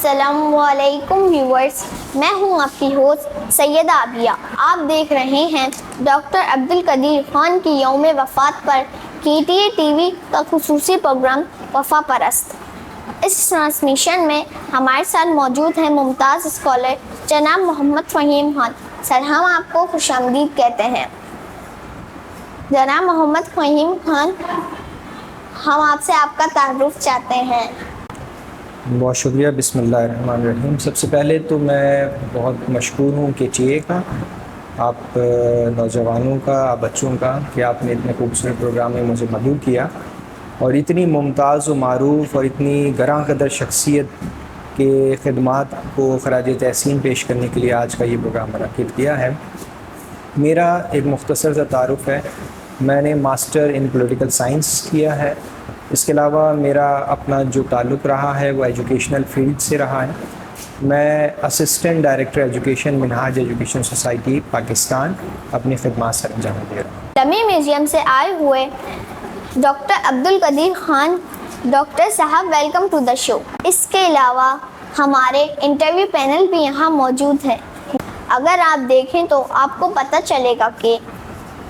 السلام علیکم ویورز، میں ہوں آپ کی ہوسٹ سیدہ عبیہ۔ آپ دیکھ رہے ہیں ڈاکٹر عبدالقدیر خان کی یوم وفات پر KTA ٹی وی کا خصوصی پروگرام وفا پرست۔ اس ٹرانسمیشن میں ہمارے ساتھ موجود ہیں ممتاز اسکالر جناب محمد فہیم خان۔ سر، ہم آپ کو خوش آمدید کہتے ہیں۔ جناب محمد فہیم خان، ہم آپ سے آپ کا تعارف چاہتے ہیں۔ بہت شکریہ۔ بسم اللہ الرحمن الرحیم۔ سب سے پہلے تو میں بہت مشکور ہوں KTA کا، آپ نوجوانوں کا، آپ بچوں کا، کہ آپ نے اتنے خوبصورت پروگرام میں مجھے مدعو کیا اور اتنی ممتاز و معروف اور اتنی گراں قدر شخصیت کے خدمات کو خراج تحسین پیش کرنے کے لیے آج کا یہ پروگرام منعقد کیا ہے۔ میرا ایک مختصر سا تعارف ہے۔ میں نے ماسٹر ان پولیٹیکل سائنس کیا ہے۔ اس کے علاوہ میرا اپنا جو تعلق رہا ہے وہ ایجوکیشنل فیلڈ سے رہا ہے۔ میں اسسٹنٹ ڈائریکٹر ایجوکیشن منہاج ایجوکیشن سوسائٹی پاکستان اپنی خدمات سر انجام دے رہا ہوں۔ ڈمی میوزیم سے آئے ہوئے ڈاکٹر عبدالقدیر خان، ڈاکٹر صاحب ویلکم ٹو دا شو۔ اس کے علاوہ ہمارے انٹرویو پینل بھی یہاں موجود ہے۔ اگر آپ دیکھیں تو آپ کو پتہ چلے گا کہ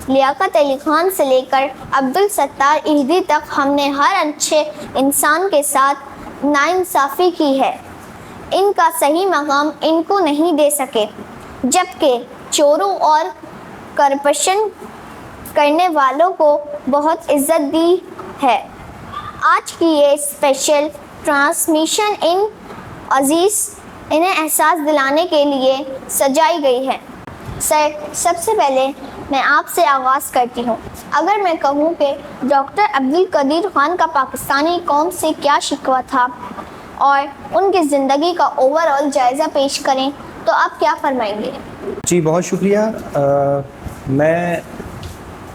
لیاقت علی خان سے لے کر عبدالستار اہدی تک ہم نے ہر اچھے انسان کے ساتھ ناانصافی کی ہے۔ ان کا صحیح مقام ان کو نہیں دے سکے، جبکہ چوروں اور کرپشن کرنے والوں کو بہت عزت دی ہے۔ آج کی یہ اسپیشل ٹرانسمیشن انہیں احساس دلانے کے لیے سجائی گئی ہے۔ سر، سب سے پہلے میں آپ سے آغاز کرتی ہوں۔ اگر میں کہوں کہ ڈاکٹر عبدالقدیر خان کا پاکستانی قوم سے کیا شکوہ تھا اور ان کی زندگی کا اوور آل جائزہ پیش کریں تو آپ کیا فرمائیں گے؟ جی بہت شکریہ۔ میں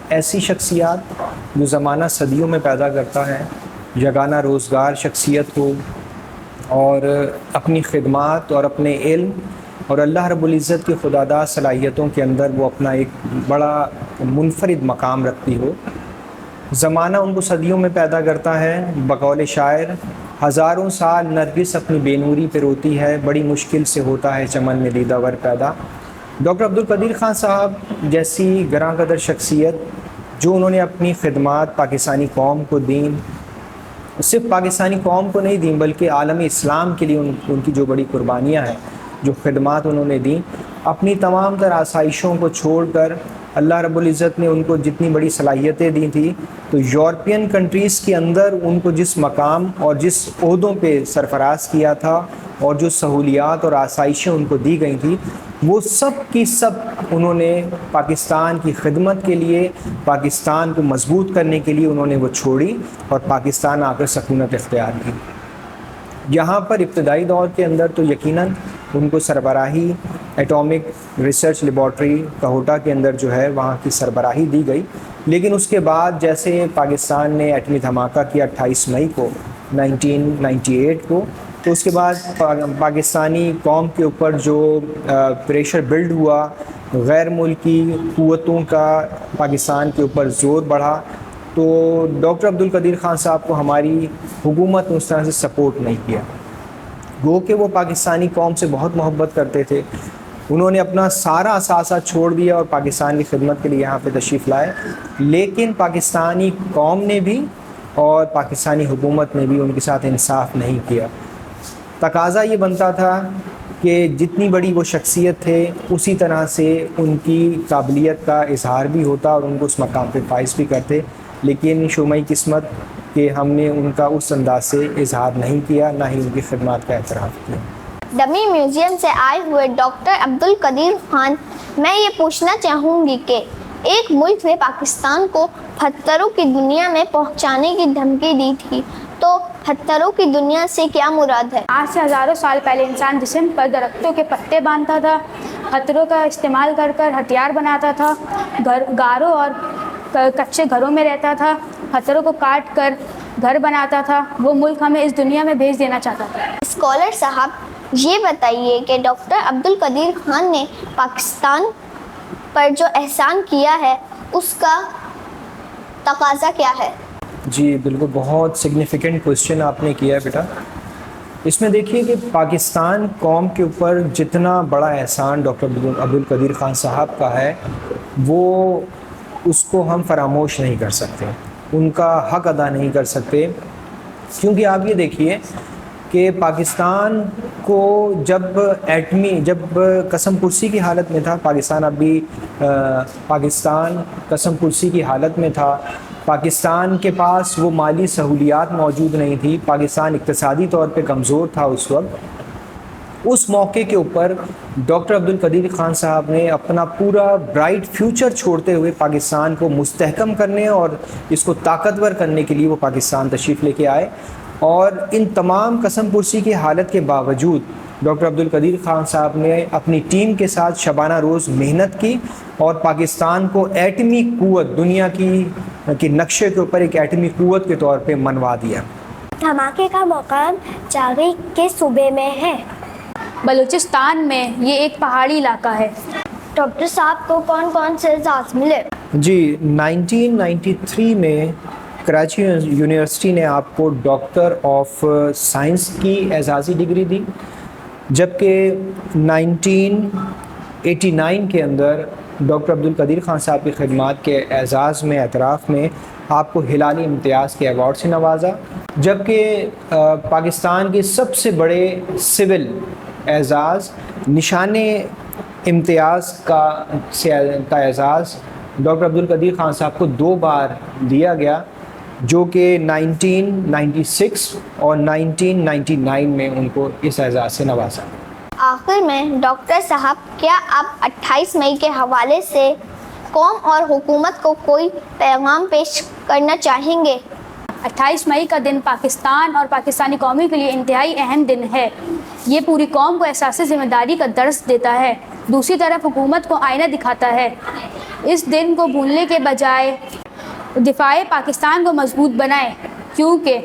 ایسی شخصیات جو زمانہ صدیوں میں پیدا کرتا ہے، یگانہ روزگار شخصیت ہو اور اپنی خدمات اور اپنے علم اور اللہ رب العزت کی خداداد صلاحیتوں کے اندر وہ اپنا ایک بڑا منفرد مقام رکھتی ہو۔ زمانہ ان کو صدیوں میں پیدا کرتا ہے۔ بقول شاعر، ہزاروں سال نرگس اپنی بے نوری پہ روتی ہے، بڑی مشکل سے ہوتا ہے چمن میں دیدہ ور پیدا۔ ڈاکٹر عبدالقدیر خان صاحب جیسی گراں قدر شخصیت، جو انہوں نے اپنی خدمات پاکستانی قوم کو دیں، صرف پاکستانی قوم کو نہیں دیں بلکہ عالم اسلام کے لیے ان کی جو بڑی قربانیاں ہیں، جو خدمات انہوں نے دیں، اپنی تمام تر آسائشوں کو چھوڑ کر اللہ رب العزت نے ان کو جتنی بڑی صلاحیتیں دی تھیں، تو یورپین کنٹریز کے اندر ان کو جس مقام اور جس عہدوں پہ سرفراز کیا تھا اور جو سہولیات اور آسائشیں ان کو دی گئی تھیں، وہ سب کی سب انہوں نے پاکستان کی خدمت کے لیے، پاکستان کو مضبوط کرنے کے لیے انہوں نے وہ چھوڑی اور پاکستان آ کر سکونت اختیار کی۔ یہاں پر ابتدائی دور کے اندر تو یقیناً ان کو سربراہی ایٹامک ریسرچ لیبارٹری کوہٹا کے اندر جو ہے وہاں کی سربراہی دی گئی، لیکن اس کے بعد جیسے پاکستان نے ایٹمی دھماکہ کیا 28 مئی کو 1998 کو، تو اس کے بعد پاکستانی قوم کے اوپر جو پریشر بلڈ ہوا، غیر ملکی قوتوں کا پاکستان کے اوپر زور بڑھا، تو ڈاکٹر عبدالقدیر خان صاحب کو ہماری حکومت نے اس طرح سے سپورٹ نہیں کیا۔ گو کہ وہ پاکستانی قوم سے بہت محبت کرتے تھے، انہوں نے اپنا سارا اثاثہ چھوڑ دیا اور پاکستان کی خدمت کے لیے یہاں پہ تشریف لائے، لیکن پاکستانی قوم نے بھی اور پاکستانی حکومت نے بھی ان کے ساتھ انصاف نہیں کیا۔ تقاضا یہ بنتا تھا کہ جتنی بڑی وہ شخصیت تھے اسی طرح سے ان کی قابلیت کا اظہار بھی ہوتا اور ان کو اس مقام پہ فائز بھی کرتے، لیکن شومئی قسمت کہ ہم نے ان کا اس انداز سے اظہار نہیں کیا، نہ ہی ان کی خدمات کا اعتراف کیا۔ ڈمی میوزیم سے آئے ہوئے ڈاکٹر عبدالقدیر خان، میں یہ پوچھنا چاہوں گی کہ ایک ملک نے پاکستان کو پتھروں کی دنیا میں پہنچانے کی دھمکی دی تھی، تو پتھروں کی دنیا سے کیا مراد ہے؟ آج سے ہزاروں سال پہلے انسان جسم پر درختوں کے پتے باندھتا تھا، پتھروں کا استعمال کر کر ہتھیار بناتا تھا، غاروں اور کچے گھروں میں رہتا تھا، پتھروں کو کاٹ کر گھر بناتا تھا۔ وہ ملک ہمیں اس دنیا میں بھیج دینا چاہتا تھا۔ اسکالر صاحب، یہ بتائیے کہ ڈاکٹر عبدالقدیر خان نے پاکستان پر جو احسان کیا ہے اس کا تقاضا کیا ہے؟ جی بالکل، بہت سگنیفیکنٹ کویسچن آپ نے کیا ہے بیٹا۔ اس میں دیکھیے کہ پاکستان قوم کے اوپر جتنا بڑا احسان ڈاکٹر عبدالقدیر خان صاحب کا ہے وہ اس کو ہم فراموش نہیں کر سکتے، ان کا حق ادا نہیں کر سکتے، کیونکہ آپ یہ دیکھیے کہ پاکستان کو جب قسم پرسی کی حالت میں تھا، پاکستان قسم پرسی کی حالت میں تھا، پاکستان کے پاس وہ مالی سہولیات موجود نہیں تھی، پاکستان اقتصادی طور پہ کمزور تھا اس وقت، اس موقع کے اوپر ڈاکٹر عبدالقدیر خان صاحب نے اپنا پورا برائٹ فیوچر چھوڑتے ہوئے پاکستان کو مستحکم کرنے اور اس کو طاقتور کرنے کے لیے وہ پاکستان تشریف لے کے آئے، اور ان تمام قسم پرسی کی حالت کے باوجود ڈاکٹر عبدالقدیر خان صاحب نے اپنی ٹیم کے ساتھ شبانہ روز محنت کی اور پاکستان کو ایٹمی قوت، دنیا کی نقشے کے اوپر ایک ایٹمی قوت کے طور پہ منوا دیا۔ دھماکے کا مقام چاغی کے صوبے میں ہے۔ بلوچستان میں یہ ایک پہاڑی علاقہ ہے۔ ڈاکٹر صاحب کو کون کون سے اعزاز ملے؟ جی 1993 میں کراچی یونیورسٹی نے آپ کو ڈاکٹر آف سائنس کی اعزازی ڈگری دی، جبکہ 1989 کے اندر ڈاکٹر عبدالقدیر خان صاحب کی خدمات کے اعزاز میں، اعتراف میں آپ کو ہلالی امتیاز کے ایوارڈ سے نوازا، جبکہ پاکستان کے سب سے بڑے سول اعزاز نشان امتیاز کا اعزاز ڈاکٹر عبدالقدیر خان صاحب کو 2 بار دیا گیا، جو کہ 1996 اور 1999 میں ان کو اس اعزاز سے نوازا۔ آخر میں ڈاکٹر صاحب، کیا آپ 28 مئی کے حوالے سے قوم اور حکومت کو کوئی پیغام پیش کرنا چاہیں گے؟ 28 مئی کا دن پاکستان اور پاکستانی قومی کے لیے انتہائی اہم دن ہے۔ یہ پوری قوم کو احساس ذمہ داری کا درس دیتا ہے، دوسری طرف حکومت کو آئینہ دکھاتا ہے۔ اس دن کو بھولنے کے بجائے دفاع پاکستان کو مضبوط بنائیں، کیونکہ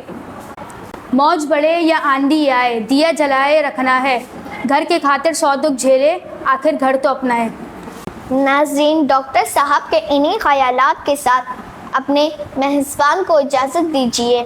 موج بڑھے یا آندھی آئے، دیا جلائے رکھنا ہے، گھر کے خاطر 100 دکھ جھیلے، آخر گھر تو اپنا ہے۔ ناظرین، ڈاکٹر صاحب کے انہی خیالات کے ساتھ اپنے میزبان کو اجازت دیجیے۔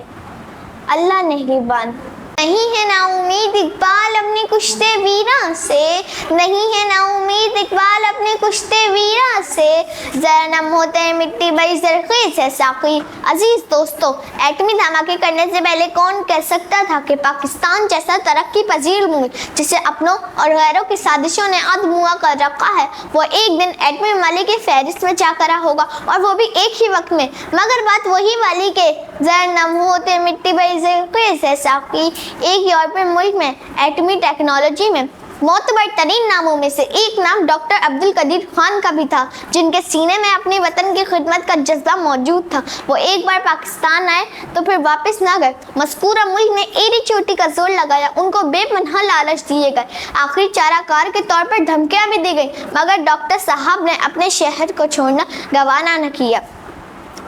اللہ نگہبان۔ نہیں ہے نا امید اقبال اپنے کشتے ویراں سے، نہیں ہے نا امید اقبال اپنے کشتے ویراں سے، ذرا نم ہوتے ہیں مٹی بڑی زرخیز ہے ساقی۔ عزیز دوستو، ایٹمی دھماکے کرنے سے پہلے کون کہہ سکتا تھا کہ پاکستان جیسا ترقی پذیر ملک جسے اپنوں اور غیروں کی سازشوں نے ادھموا کر رکھا ہے، وہ ایک دن ایٹمی ممالک کی فہرست میں جا کرا ہوگا، اور وہ بھی ایک ہی وقت میں۔ مگر بات وہی والی کہ ذرا نم ہوتے مٹی بڑی زرخیز ہے ساقی، ایک یورپی ملک میں ایٹمی ٹیکنالوجی میں معتبر ترین ناموں میں سے ایک نام ڈاکٹر عبدالقدیر خان کا بھی تھا، جن کے سینے میں اپنے وطن کی خدمت کا جذبہ موجود تھا۔ وہ ایک بار پاکستان آئے تو پھر واپس نہ گئے، مذکورہ ملک میں ایڑی چوٹی کا زور لگایا، ان کو بے پناہ لالچ دیے گئے، آخری چارہ کار کے طور پر دھمکیاں بھی دی گئی، مگر ڈاکٹر صاحب نے اپنے شہر کو چھوڑنا گوارا نہ کیا۔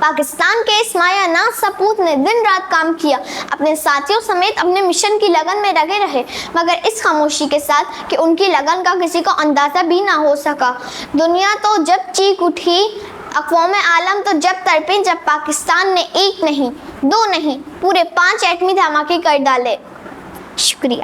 پاکستان کے اس مایہ ناز سپوت نے دن رات کام کیا، اپنے ساتھیوں سمیت اپنے مشن کی لگن میں لگے رہے، مگر اس خاموشی کے ساتھ کہ ان کی لگن کا کسی کو اندازہ بھی نہ ہو سکا۔ دنیا تو جب چیخ اٹھی، اقوام عالم تو جب تڑپیں، جب پاکستان نے 1 نہیں 2 نہیں پورے 5 ایٹمی دھماکے کر ڈالے۔ شکریہ۔